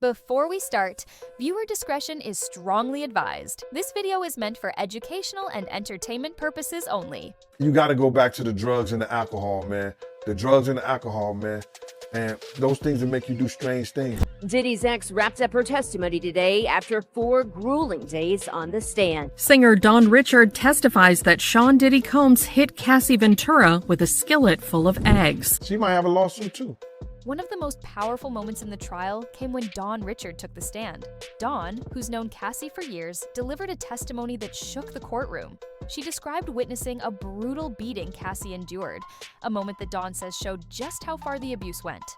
Before we start, viewer discretion is strongly advised. This video is meant for educational and entertainment purposes only. You got to go back to the drugs and the alcohol, man. The drugs and the alcohol, man. And those things that make you do strange things. Diddy's ex wrapped up her testimony today after 4 grueling days on the stand. Singer Dawn Richard testifies that Sean Diddy Combs hit Cassie Ventura with a skillet full of eggs. She might have a lawsuit too. One of the most powerful moments in the trial came when Dawn Richard took the stand. Dawn, who's known Cassie for years, delivered a testimony that shook the courtroom. She described witnessing a brutal beating Cassie endured, a moment that Dawn says showed just how far the abuse went.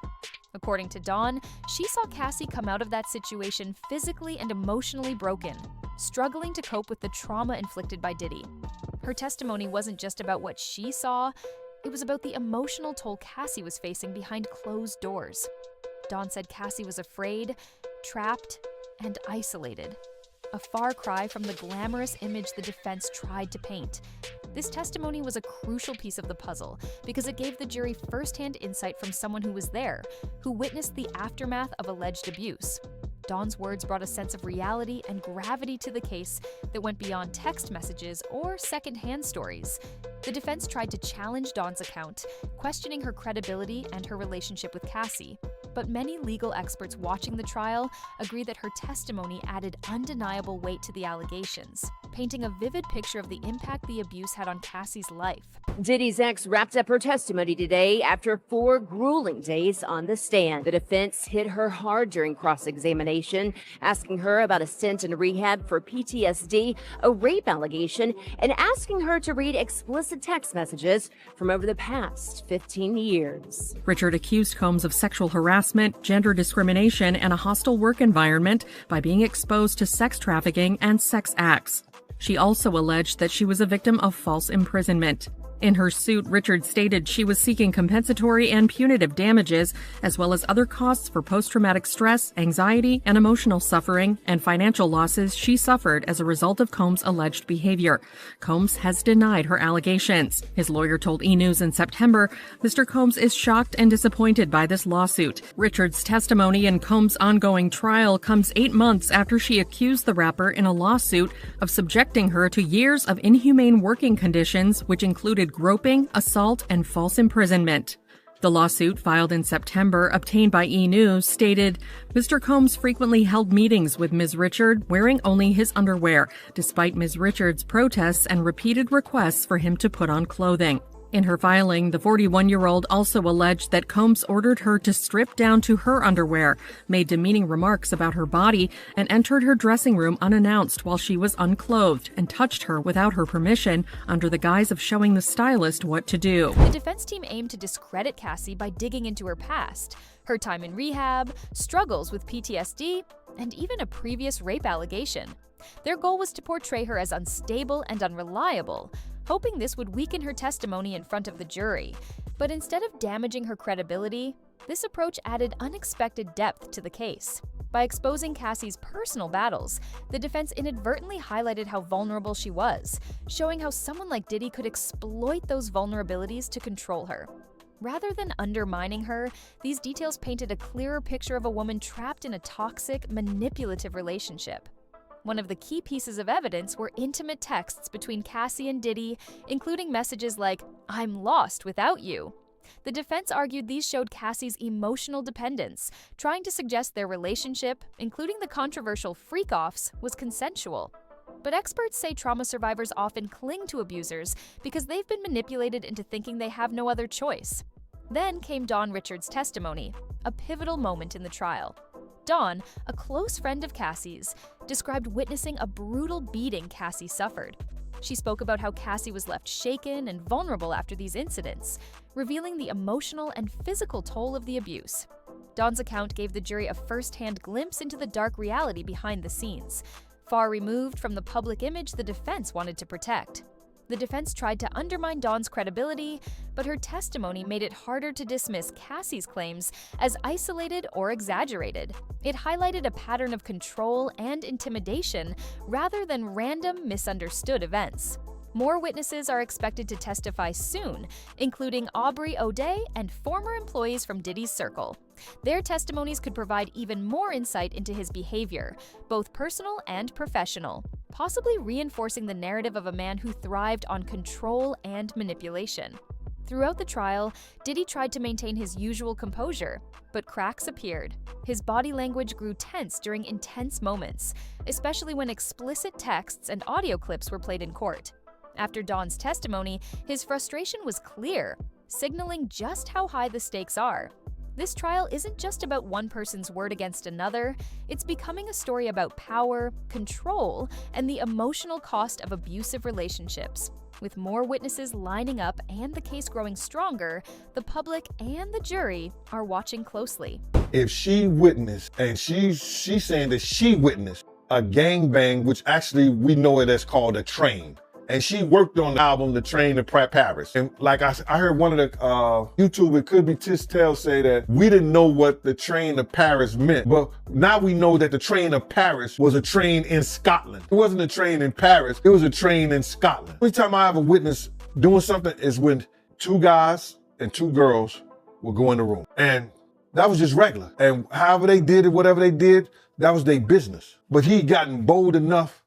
According to Dawn, she saw Cassie come out of that situation physically and emotionally broken, struggling to cope with the trauma inflicted by Diddy. Her testimony wasn't just about what she saw, it was about the emotional toll Cassie was facing behind closed doors. Dawn said Cassie was afraid, trapped, and isolated. A far cry from the glamorous image the defense tried to paint. This testimony was a crucial piece of the puzzle because it gave the jury first-hand insight from someone who was there, who witnessed the aftermath of alleged abuse. Dawn's words brought a sense of reality and gravity to the case that went beyond text messages or second-hand stories. The defense tried to challenge Dawn's account, questioning her credibility and her relationship with Cassie. But many legal experts watching the trial agree that her testimony added undeniable weight to the allegations, painting a vivid picture of the impact the abuse had on Cassie's life. Diddy's ex wrapped up her testimony today after 4 grueling days on the stand. The defense hit her hard during cross-examination, asking her about a stint in rehab for PTSD, a rape allegation, and asking her to read explicit text messages from over the past 15 years. Richard accused Combs of sexual harassment, gender discrimination, and a hostile work environment by being exposed to sex trafficking and sex acts. She also alleged that she was a victim of false imprisonment. In her suit, Richard stated she was seeking compensatory and punitive damages, as well as other costs for post-traumatic stress, anxiety, and emotional suffering, and financial losses she suffered as a result of Combs' alleged behavior. Combs has denied her allegations. His lawyer told E! News in September, Mr. Combs is shocked and disappointed by this lawsuit. Richard's testimony in Combs' ongoing trial comes 8 months after she accused the rapper in a lawsuit of subjecting her to years of inhumane working conditions, which included groping, assault, and false imprisonment. The lawsuit, filed in September, obtained by E! News, stated, Mr. Combs frequently held meetings with Ms. Richard wearing only his underwear, despite Ms. Richard's protests and repeated requests for him to put on clothing. In her filing, the 41-year-old also alleged that Combs ordered her to strip down to her underwear, made demeaning remarks about her body, and entered her dressing room unannounced while she was unclothed, and touched her without her permission under the guise of showing the stylist what to do. The defense team aimed to discredit Cassie by digging into her past, her time in rehab, struggles with PTSD, and even a previous rape allegation. Their goal was to portray her as unstable and unreliable, hoping this would weaken her testimony in front of the jury. But instead of damaging her credibility, this approach added unexpected depth to the case. By exposing Cassie's personal battles, the defense inadvertently highlighted how vulnerable she was, showing how someone like Diddy could exploit those vulnerabilities to control her. Rather than undermining her, these details painted a clearer picture of a woman trapped in a toxic, manipulative relationship. One of the key pieces of evidence were intimate texts between Cassie and Diddy, including messages like, "I'm lost without you." The defense argued these showed Cassie's emotional dependence, trying to suggest their relationship, including the controversial freak-offs, was consensual. But experts say trauma survivors often cling to abusers because they've been manipulated into thinking they have no other choice. Then came Dawn Richard's testimony, a pivotal moment in the trial. Dawn, a close friend of Cassie's, described witnessing a brutal beating Cassie suffered. She spoke about how Cassie was left shaken and vulnerable after these incidents, revealing the emotional and physical toll of the abuse. Dawn's account gave the jury a first-hand glimpse into the dark reality behind the scenes, far removed from the public image the defense wanted to protect. The defense tried to undermine Dawn's credibility, but her testimony made it harder to dismiss Cassie's claims as isolated or exaggerated. It highlighted a pattern of control and intimidation rather than random, misunderstood events. More witnesses are expected to testify soon, including Aubrey O'Day and former employees from Diddy's circle. Their testimonies could provide even more insight into his behavior, both personal and professional, possibly reinforcing the narrative of a man who thrived on control and manipulation. Throughout the trial, Diddy tried to maintain his usual composure, but cracks appeared. His body language grew tense during intense moments, especially when explicit texts and audio clips were played in court. After Don's testimony, his frustration was clear, signaling just how high the stakes are. This trial isn't just about one person's word against another, it's becoming a story about power, control, and the emotional cost of abusive relationships. With more witnesses lining up and the case growing stronger, the public and the jury are watching closely. If she witnessed, and she's saying that she witnessed a gangbang, which actually we know it as called a train. And she worked on the album, The Train to Paris. And like I heard one of the YouTube, it could be Tistel, say that we didn't know what the train to Paris meant. But now we know that the train to Paris was a train in Scotland. It wasn't a train in Paris, it was a train in Scotland. Every time I have a witness doing something is when 2 guys and 2 girls will go in the room. And that was just regular. And however they did it, whatever they did, that was their business. But he gotten bold enough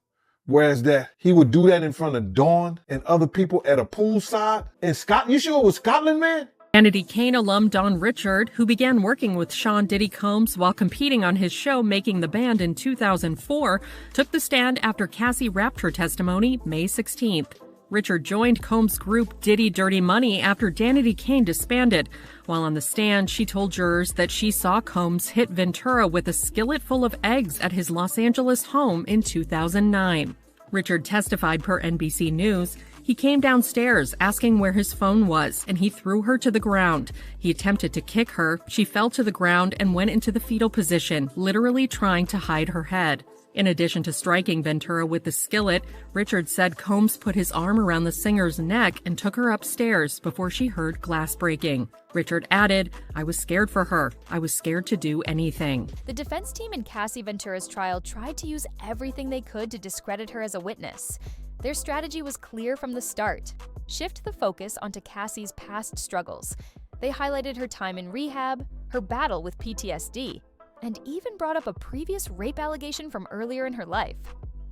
whereas that he would do that in front of Dawn and other people at a poolside in Scotland. You sure it was Scotland, man? Kennedy Kane alum Don Richard, who began working with Sean Diddy Combs while competing on his show Making the Band in 2004, took the stand after Cassie wrapped her testimony May 16th. Richard joined Combs' group Diddy Dirty Money after Danity Kane disbanded. While on the stand, she told jurors that she saw Combs hit Ventura with a skillet full of eggs at his Los Angeles home in 2009. Richard testified per NBC News. He came downstairs asking where his phone was, and he threw her to the ground. He attempted to kick her. She fell to the ground and went into the fetal position, literally trying to hide her head. In addition to striking Ventura with the skillet, Richard said Combs put his arm around the singer's neck and took her upstairs before she heard glass breaking. Richard added, "I was scared for her. I was scared to do anything." The defense team in Cassie Ventura's trial tried to use everything they could to discredit her as a witness. Their strategy was clear from the start: shift the focus onto Cassie's past struggles. They highlighted her time in rehab, her battle with PTSD, and even brought up a previous rape allegation from earlier in her life.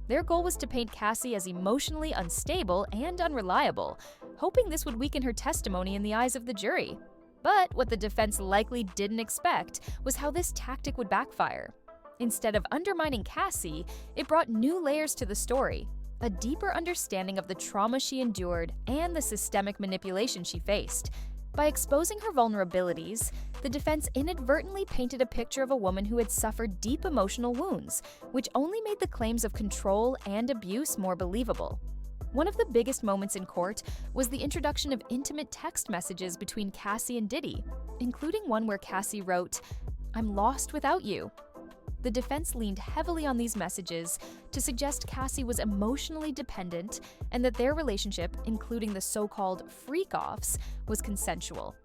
Their goal was to paint Cassie as emotionally unstable and unreliable, hoping this would weaken her testimony in the eyes of the jury. But what the defense likely didn't expect was how this tactic would backfire. Instead of undermining Cassie, it brought new layers to the story: a deeper understanding of the trauma she endured and the systemic manipulation she faced. By exposing her vulnerabilities, the defense inadvertently painted a picture of a woman who had suffered deep emotional wounds, which only made the claims of control and abuse more believable. One of the biggest moments in court was the introduction of intimate text messages between Cassie and Diddy, including one where Cassie wrote, "I'm lost without you." The defense leaned heavily on these messages to suggest Cassie was emotionally dependent and that their relationship, including the so-called freak-offs, was consensual.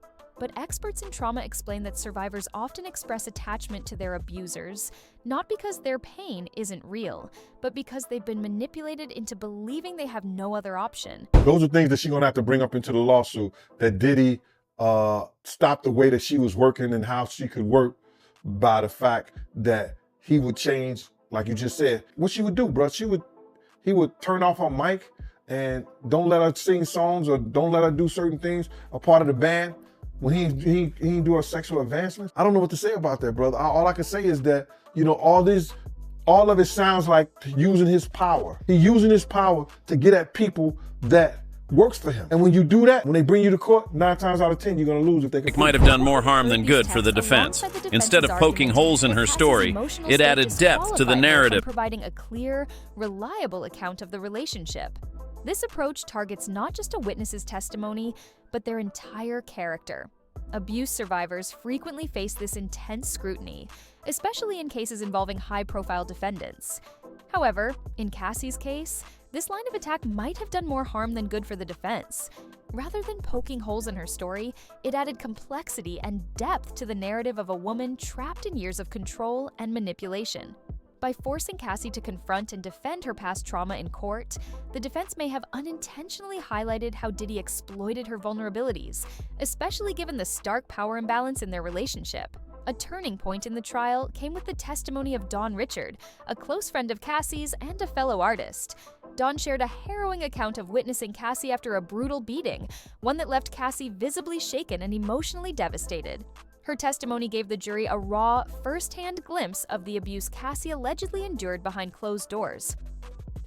But experts in trauma explain that survivors often express attachment to their abusers, not because their pain isn't real, but because they've been manipulated into believing they have no other option. Those are things that she's gonna have to bring up into the lawsuit, that Diddy stopped the way that she was working and how she could work by the fact that he would change, like you just said. What she would do, bro, he would turn off her mic and don't let her sing songs or don't let her do certain things, a part of the band, when he do her sexual advancements. I don't know what to say about that, brother. All I can say is that, you know, all of it sounds like using his power. He's using his power to get at people that works for him. And when you do that, when they bring you to court, 9 times out of 10, you're going to lose if they can. It might have done more harm than good for the defense. Instead of poking holes in her story, it added depth to the narrative, providing a clear, reliable account of the relationship. This approach targets not just a witness's testimony, but their entire character. Abuse survivors frequently face this intense scrutiny, especially in cases involving high-profile defendants. However, in Cassie's case, this line of attack might have done more harm than good for the defense. Rather than poking holes in her story, it added complexity and depth to the narrative of a woman trapped in years of control and manipulation. By forcing Cassie to confront and defend her past trauma in court, the defense may have unintentionally highlighted how Diddy exploited her vulnerabilities, especially given the stark power imbalance in their relationship. A turning point in the trial came with the testimony of Dawn Richard, a close friend of Cassie's and a fellow artist. Dawn shared a harrowing account of witnessing Cassie after a brutal beating, one that left Cassie visibly shaken and emotionally devastated. Her testimony gave the jury a raw, first-hand glimpse of the abuse Cassie allegedly endured behind closed doors.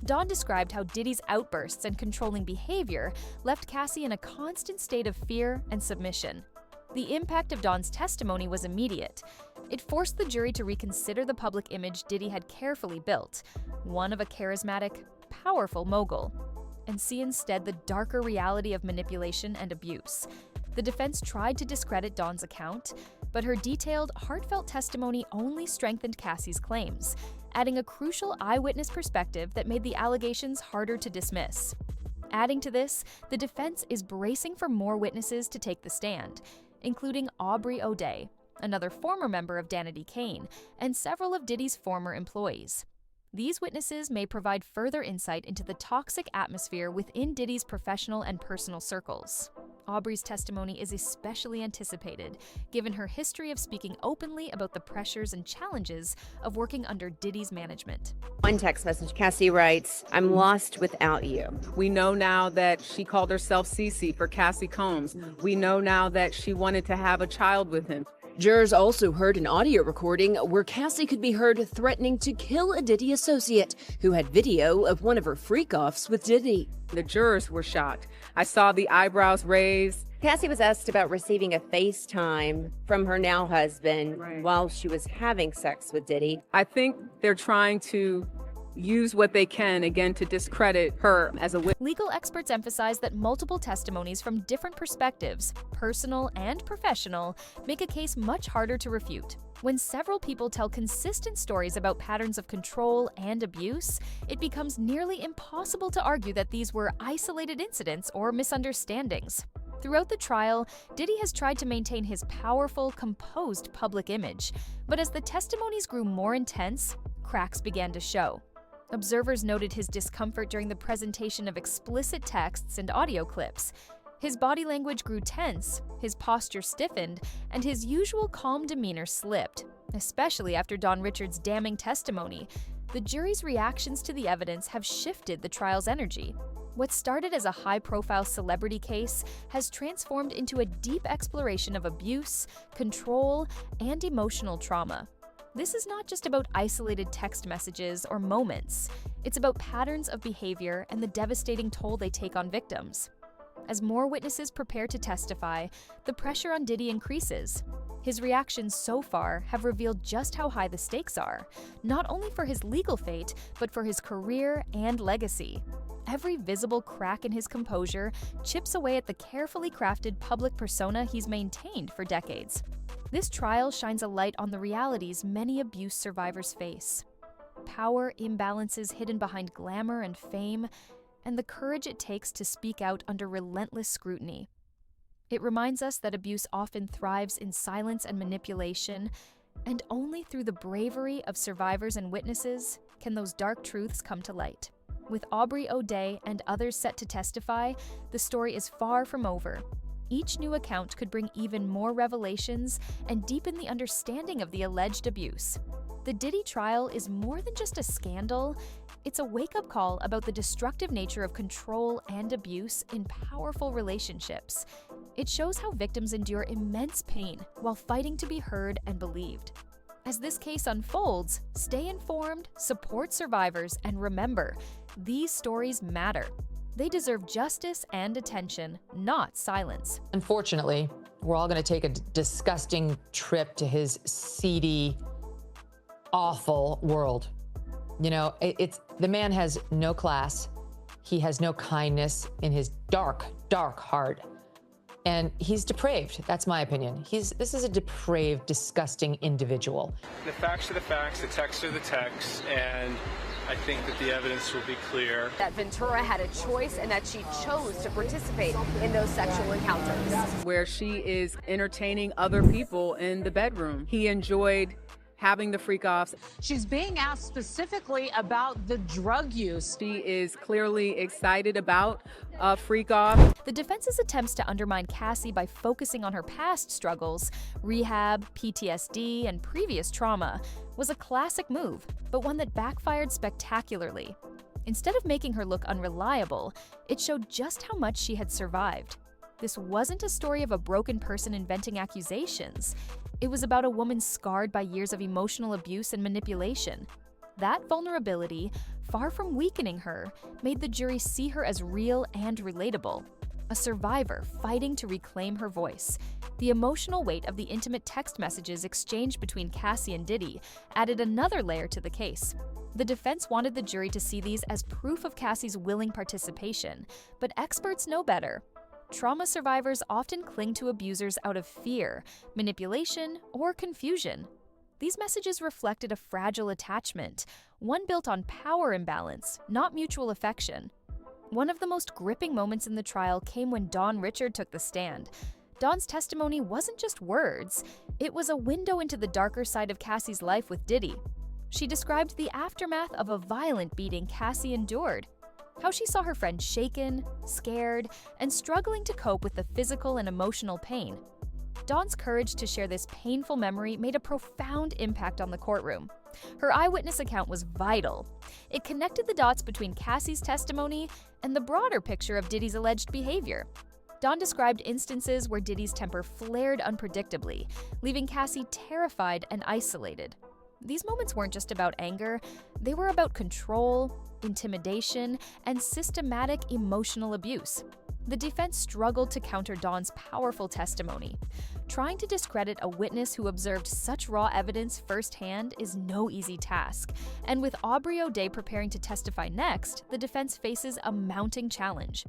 Dawn described how Diddy's outbursts and controlling behavior left Cassie in a constant state of fear and submission. The impact of Dawn's testimony was immediate. It forced the jury to reconsider the public image Diddy had carefully built, one of a charismatic, powerful mogul, and see instead the darker reality of manipulation and abuse. The defense tried to discredit Dawn's account, but her detailed, heartfelt testimony only strengthened Cassie's claims, adding a crucial eyewitness perspective that made the allegations harder to dismiss. Adding to this, the defense is bracing for more witnesses to take the stand, including Aubrey O'Day, another former member of Danity Kane, and several of Diddy's former employees. These witnesses may provide further insight into the toxic atmosphere within Diddy's professional and personal circles. Aubrey's testimony is especially anticipated, given her history of speaking openly about the pressures and challenges of working under Diddy's management. One text message, Cassie writes, "I'm lost without you." We know now that she called herself Cece for Cassie Combs. We know now that she wanted to have a child with him. Jurors also heard an audio recording where Cassie could be heard threatening to kill a Diddy associate who had video of one of her freak-offs with Diddy. The jurors were shocked. I saw the eyebrows raised. Cassie was asked about receiving a FaceTime from her now husband while she was having sex with Diddy. I think they're trying to use what they can, again, to discredit her as a witness. Legal experts emphasize that multiple testimonies from different perspectives, personal and professional, make a case much harder to refute. When several people tell consistent stories about patterns of control and abuse, it becomes nearly impossible to argue that these were isolated incidents or misunderstandings. Throughout the trial, Diddy has tried to maintain his powerful, composed public image, but as the testimonies grew more intense, cracks began to show. Observers noted his discomfort during the presentation of explicit texts and audio clips. His body language grew tense, his posture stiffened, and his usual calm demeanor slipped, especially after Dawn Richard's damning testimony. The jury's reactions to the evidence have shifted the trial's energy. What started as a high-profile celebrity case has transformed into a deep exploration of abuse, control, and emotional trauma. This is not just about isolated text messages or moments. It's about patterns of behavior and the devastating toll they take on victims. As more witnesses prepare to testify, the pressure on Diddy increases. His reactions so far have revealed just how high the stakes are, not only for his legal fate, but for his career and legacy. Every visible crack in his composure chips away at the carefully crafted public persona he's maintained for decades. This trial shines a light on the realities many abuse survivors face: power imbalances hidden behind glamour and fame, and the courage it takes to speak out under relentless scrutiny. It reminds us that abuse often thrives in silence and manipulation, and only through the bravery of survivors and witnesses can those dark truths come to light. With Aubrey O'Day and others set to testify, the story is far from over. Each new account could bring even more revelations and deepen the understanding of the alleged abuse. The Diddy trial is more than just a scandal. It's a wake-up call about the destructive nature of control and abuse in powerful relationships. It shows how victims endure immense pain while fighting to be heard and believed. As this case unfolds, stay informed, support survivors, and remember, these stories matter. They deserve justice and attention, not silence. Unfortunately, we're all going to take a disgusting trip to his seedy, awful world. You know, the man has no class. He has no kindness in his dark, dark heart. And he's depraved. That's my opinion. This is a depraved, disgusting individual. The facts are the facts, the texts are the texts, and I think that the evidence will be clear. That Ventura had a choice and that she chose to participate in those sexual encounters. Where she is entertaining other people in the bedroom. He enjoyed having the freak-offs. She's being asked specifically about the drug use. She is clearly excited about a freak-off. The defense's attempts to undermine Cassie by focusing on her past struggles, rehab, PTSD, and previous trauma was a classic move, but one that backfired spectacularly. Instead of making her look unreliable, it showed just how much she had survived. This wasn't a story of a broken person inventing accusations. It was about a woman scarred by years of emotional abuse and manipulation. That vulnerability, far from weakening her, made the jury see her as real and relatable. A survivor fighting to reclaim her voice. The emotional weight of the intimate text messages exchanged between Cassie and Diddy added another layer to the case. The defense wanted the jury to see these as proof of Cassie's willing participation, but experts know better. Trauma survivors often cling to abusers out of fear, manipulation, or confusion. These messages reflected a fragile attachment, one built on power imbalance, not mutual affection. One of the most gripping moments in the trial came when Dawn Richard took the stand. Dawn's testimony wasn't just words, it was a window into the darker side of Cassie's life with Diddy. She described the aftermath of a violent beating Cassie endured, how she saw her friend shaken, scared, and struggling to cope with the physical and emotional pain. Dawn's courage to share this painful memory made a profound impact on the courtroom. Her eyewitness account was vital. It connected the dots between Cassie's testimony and the broader picture of Diddy's alleged behavior. Dawn described instances where Diddy's temper flared unpredictably, leaving Cassie terrified and isolated. These moments weren't just about anger, they were about control, intimidation, and systematic emotional abuse. The defense struggled to counter Dawn's powerful testimony. Trying to discredit a witness who observed such raw evidence firsthand is no easy task, and with Aubrey O'Day preparing to testify next, the defense faces a mounting challenge.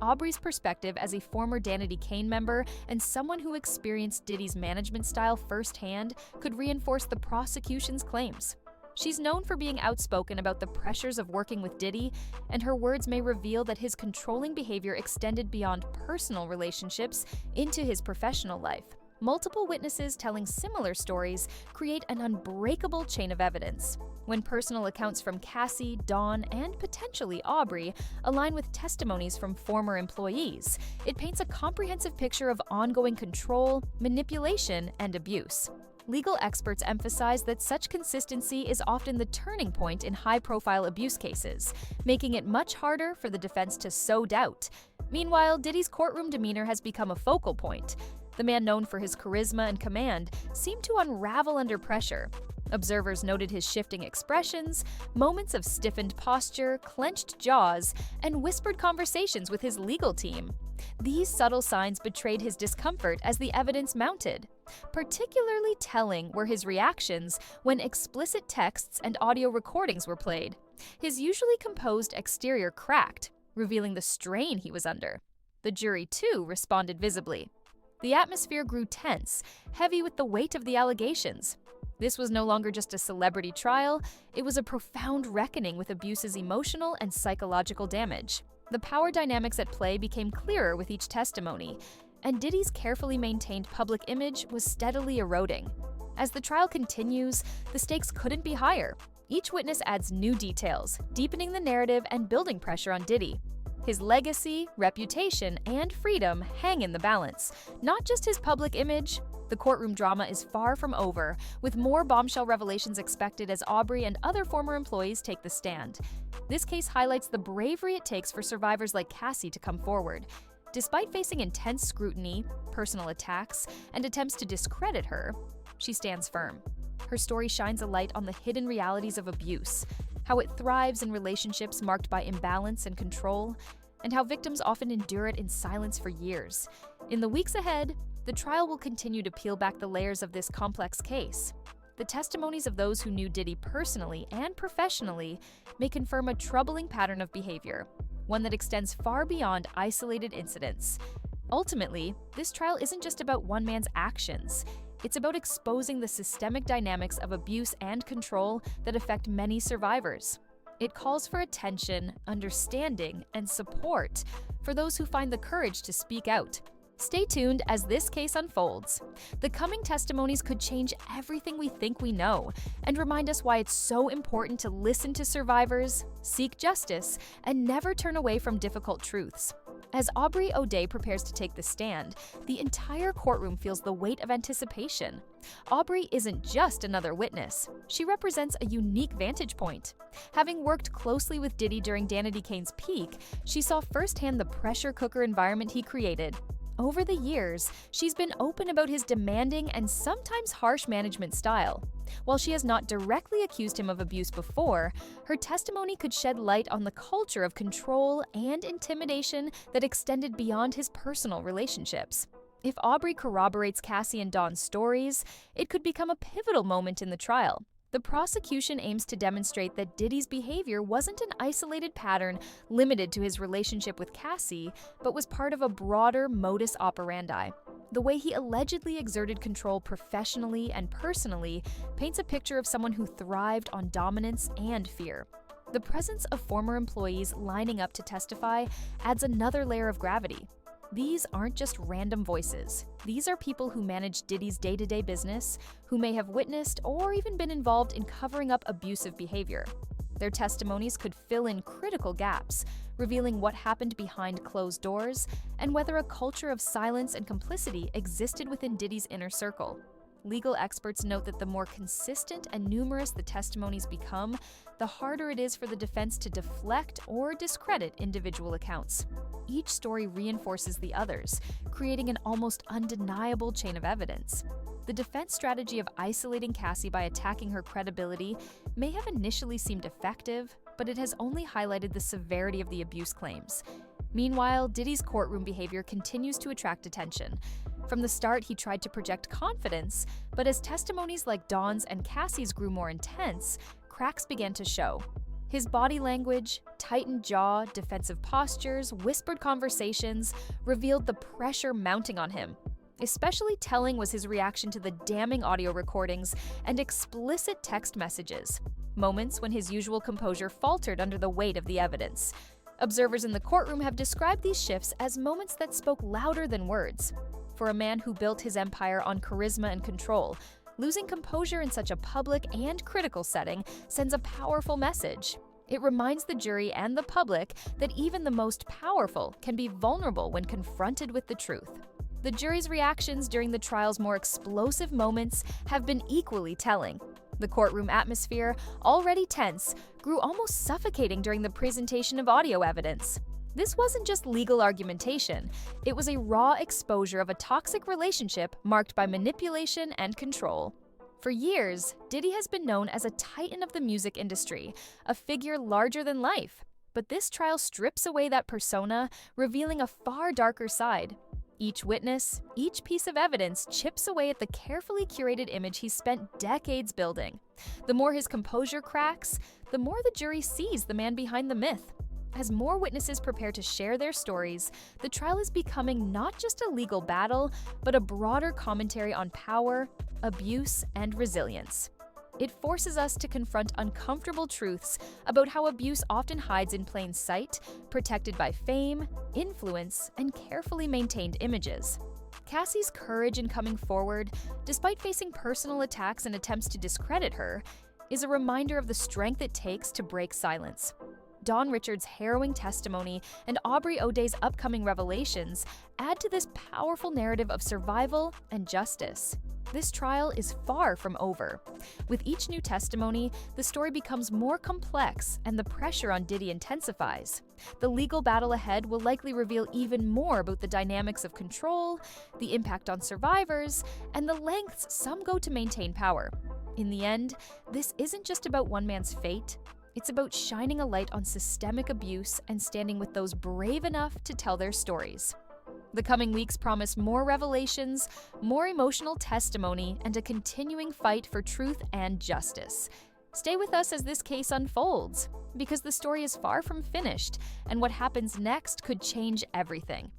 Aubrey's perspective as a former Danity Kane member and someone who experienced Diddy's management style firsthand could reinforce the prosecution's claims. She's known for being outspoken about the pressures of working with Diddy, and her words may reveal that his controlling behavior extended beyond personal relationships into his professional life. Multiple witnesses telling similar stories create an unbreakable chain of evidence. When personal accounts from Cassie, Dawn, and potentially Aubrey align with testimonies from former employees, it paints a comprehensive picture of ongoing control, manipulation, and abuse. Legal experts emphasize that such consistency is often the turning point in high-profile abuse cases, making it much harder for the defense to sow doubt. Meanwhile, Diddy's courtroom demeanor has become a focal point. The man known for his charisma and command seemed to unravel under pressure. Observers noted his shifting expressions, moments of stiffened posture, clenched jaws, and whispered conversations with his legal team. These subtle signs betrayed his discomfort as the evidence mounted. Particularly telling were his reactions when explicit texts and audio recordings were played. His usually composed exterior cracked, revealing the strain he was under. The jury, too, responded visibly. The atmosphere grew tense, heavy with the weight of the allegations. This was no longer just a celebrity trial, it was a profound reckoning with abuse's emotional and psychological damage. The power dynamics at play became clearer with each testimony, and Diddy's carefully maintained public image was steadily eroding. As the trial continues, the stakes couldn't be higher. Each witness adds new details, deepening the narrative and building pressure on Diddy. His legacy, reputation, and freedom hang in the balance, not just his public image. The courtroom drama is far from over, with more bombshell revelations expected as Aubrey and other former employees take the stand. This case highlights the bravery it takes for survivors like Cassie to come forward. Despite facing intense scrutiny, personal attacks, and attempts to discredit her, she stands firm. Her story shines a light on the hidden realities of abuse, how it thrives in relationships marked by imbalance and control, and how victims often endure it in silence for years. In the weeks ahead, the trial will continue to peel back the layers of this complex case. The testimonies of those who knew Diddy personally and professionally may confirm a troubling pattern of behavior, one that extends far beyond isolated incidents. Ultimately, this trial isn't just about one man's actions. It's about exposing the systemic dynamics of abuse and control that affect many survivors. It calls for attention, understanding, and support for those who find the courage to speak out. Stay tuned as this case unfolds. The coming testimonies could change everything we think we know and remind us why it's so important to listen to survivors, seek justice, and never turn away from difficult truths. As Aubrey O'Day prepares to take the stand, the entire courtroom feels the weight of anticipation. Aubrey isn't just another witness. She represents a unique vantage point. Having worked closely with Diddy during Danity Kane's peak, she saw firsthand the pressure cooker environment he created. Over the years, she's been open about his demanding and sometimes harsh management style. While she has not directly accused him of abuse before, her testimony could shed light on the culture of control and intimidation that extended beyond his personal relationships. If Aubrey corroborates Cassie and Don's stories, it could become a pivotal moment in the trial. The prosecution aims to demonstrate that Diddy's behavior wasn't an isolated pattern limited to his relationship with Cassie, but was part of a broader modus operandi. The way he allegedly exerted control professionally and personally paints a picture of someone who thrived on dominance and fear. The presence of former employees lining up to testify adds another layer of gravity. These aren't just random voices. These are people who manage Diddy's day-to-day business, who may have witnessed or even been involved in covering up abusive behavior. Their testimonies could fill in critical gaps, revealing what happened behind closed doors and whether a culture of silence and complicity existed within Diddy's inner circle. Legal experts note that the more consistent and numerous the testimonies become, the harder it is for the defense to deflect or discredit individual accounts. Each story reinforces the others, creating an almost undeniable chain of evidence. The defense strategy of isolating Cassie by attacking her credibility may have initially seemed effective, but it has only highlighted the severity of the abuse claims. Meanwhile, Diddy's courtroom behavior continues to attract attention. From the start, he tried to project confidence, but as testimonies like Don's and Cassie's grew more intense, cracks began to show. His body language, tightened jaw, defensive postures, whispered conversations revealed the pressure mounting on him. Especially telling was his reaction to the damning audio recordings and explicit text messages, moments when his usual composure faltered under the weight of the evidence. Observers in the courtroom have described these shifts as moments that spoke louder than words. For a man who built his empire on charisma and control, losing composure in such a public and critical setting sends a powerful message. It reminds the jury and the public that even the most powerful can be vulnerable when confronted with the truth. The jury's reactions during the trial's more explosive moments have been equally telling. The courtroom atmosphere, already tense, grew almost suffocating during the presentation of audio evidence. This wasn't just legal argumentation, it was a raw exposure of a toxic relationship marked by manipulation and control. For years, Diddy has been known as a titan of the music industry, a figure larger than life. But this trial strips away that persona, revealing a far darker side. Each witness, each piece of evidence chips away at the carefully curated image he spent decades building. The more his composure cracks, the more the jury sees the man behind the myth. As more witnesses prepare to share their stories, the trial is becoming not just a legal battle, but a broader commentary on power, abuse, and resilience. It forces us to confront uncomfortable truths about how abuse often hides in plain sight, protected by fame, influence, and carefully maintained images. Cassie's courage in coming forward, despite facing personal attacks and attempts to discredit her, is a reminder of the strength it takes to break silence. Dawn Richards' harrowing testimony and Aubrey O'Day's upcoming revelations add to this powerful narrative of survival and justice. This trial is far from over. With each new testimony, the story becomes more complex and the pressure on Diddy intensifies. The legal battle ahead will likely reveal even more about the dynamics of control, the impact on survivors, and the lengths some go to maintain power. In the end, this isn't just about one man's fate. It's about shining a light on systemic abuse and standing with those brave enough to tell their stories. The coming weeks promise more revelations, more emotional testimony, and a continuing fight for truth and justice. Stay with us as this case unfolds, because the story is far from finished, and what happens next could change everything.